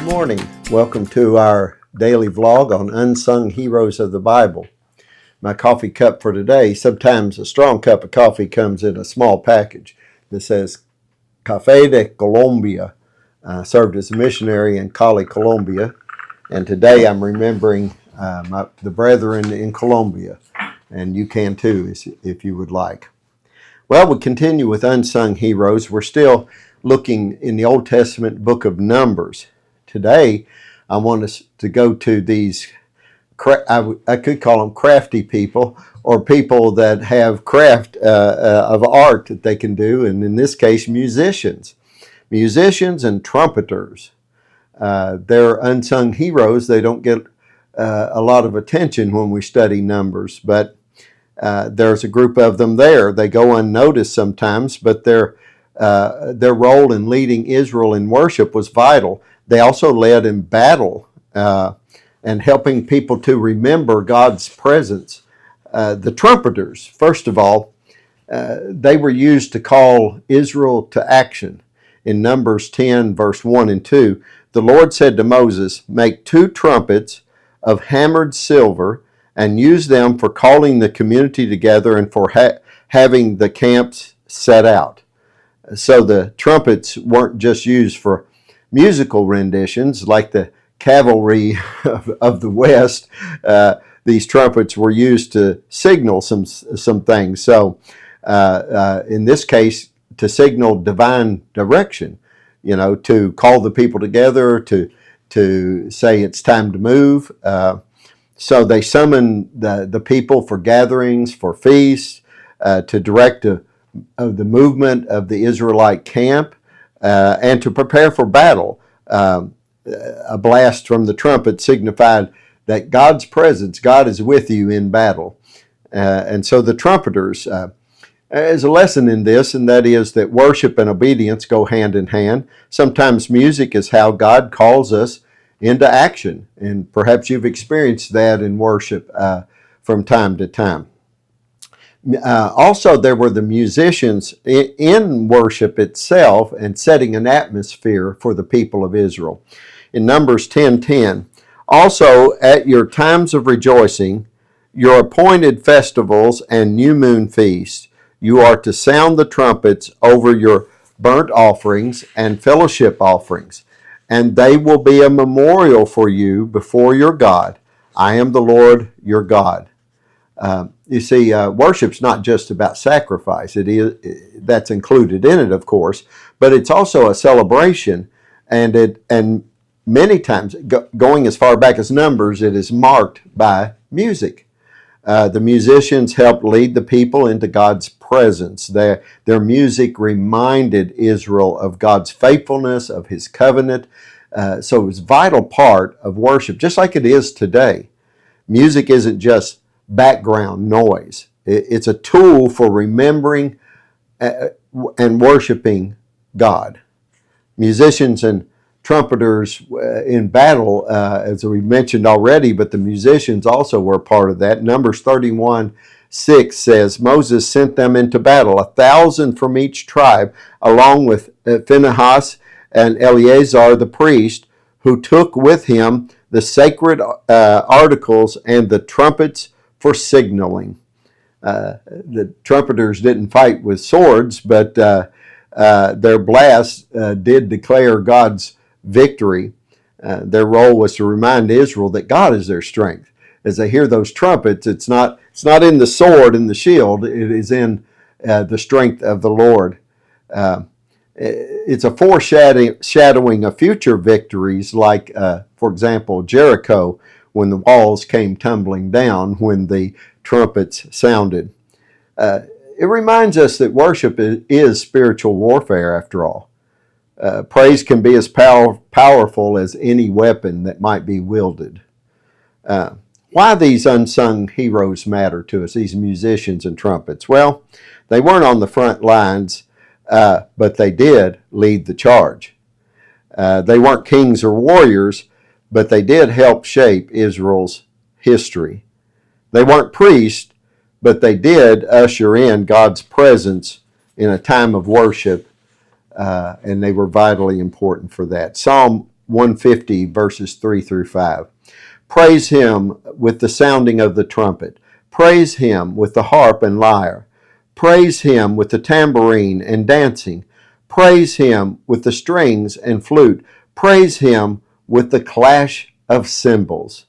morning. Welcome to our daily vlog on Unsung Heroes of the Bible. My coffee cup for today, sometimes a strong cup of coffee comes in a small package that says Café de Colombia. Served as a missionary in Cali, Colombia, and today I'm remembering the brethren in Colombia, and you can too if you would like. Well, we continue with Unsung Heroes. We're still looking in the Old Testament book of Numbers. Today, I want us to go to these, I could call them crafty people, or people that have craft of art that they can do, and in this case, musicians. Musicians and trumpeters. They're unsung heroes. They don't get a lot of attention when we study Numbers, but there's a group of them there. They go unnoticed sometimes, but their role in leading Israel in worship was vital. They also led in battle and helping people to remember God's presence. The trumpeters, first of all, they were used to call Israel to action. In Numbers 10, verse 1 and 2, the Lord said to Moses, "Make 2 trumpets of hammered silver and use them for calling the community together and for having the camps set out." So the trumpets weren't just used for musical renditions like the cavalry of the West. These trumpets were used to signal some things. So in this case, to signal divine direction, to call the people together, to say it's time to move. So they summoned the people for gatherings, for feasts, to direct the movement of the Israelite camp, and to prepare for battle. A blast from the trumpet signified that God's presence, God is with you in battle. And so the trumpeters, there's a lesson in this, and that is that worship and obedience go hand in hand. Sometimes music is how God calls us into action, and perhaps you've experienced that in worship from time to time. Also, there were the musicians in worship itself and setting an atmosphere for the people of Israel. In Numbers 10:10, also at your times of rejoicing, your appointed festivals and new moon feasts, you are to sound the trumpets over your burnt offerings and fellowship offerings, and they will be a memorial for you before your God. I am the Lord your God. You see, worship's not just about sacrifice. That's included in it, of course, but it's also a celebration, and many times, going as far back as Numbers, it is marked by music. The musicians helped lead the people into God's presence. Their music reminded Israel of God's faithfulness, of His covenant. So it was a vital part of worship, just like it is today. Music isn't just background noise. It's a tool for remembering and worshiping God. Musicians and trumpeters in battle, as we mentioned already, but the musicians also were part of that. Numbers 31:6 says, Moses sent them into battle, 1,000 from each tribe, along with Phinehas and Eleazar the priest, who took with him the sacred articles and the trumpets for signaling. The trumpeters didn't fight with swords, but their blasts did declare God's victory. Their role was to remind Israel that God is their strength. As they hear those trumpets, it's not in the sword and the shield, it is in the strength of the Lord. It's a foreshadowing of future victories, like, for example, Jericho, when the walls came tumbling down when the trumpets sounded. It reminds us that worship is spiritual warfare, after all. Praise can be as powerful as any weapon that might be wielded. Why these unsung heroes matter to us, these musicians and trumpets? Well, they weren't on the front lines, but they did lead the charge. They weren't kings or warriors, but they did help shape Israel's history. They weren't priests, but they did usher in God's presence in a time of worship, and they were vitally important for that. Psalm 150 verses 3 through 5. Praise him with the sounding of the trumpet. Praise him with the harp and lyre. Praise him with the tambourine and dancing. Praise him with the strings and flute. Praise him with the clash of cymbals.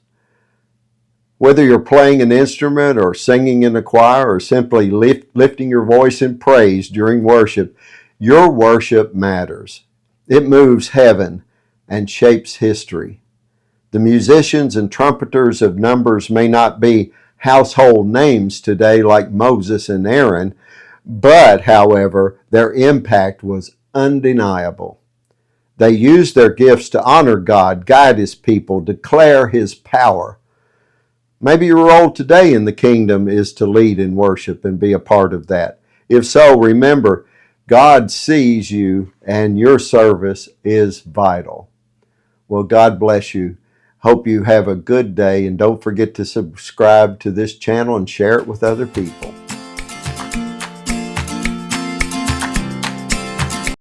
Whether you're playing an instrument or singing in a choir or simply lifting your voice in praise during worship, your worship matters. It moves heaven and shapes history. The musicians and trumpeters of Numbers may not be household names today like Moses and Aaron, but, however, their impact was undeniable. They used their gifts to honor God, guide his people, declare his power. Maybe your role today in the kingdom is to lead in worship and be a part of that. If so, remember, God sees you and your service is vital. Well, God bless you. Hope you have a good day, and don't forget to subscribe to this channel and share it with other people.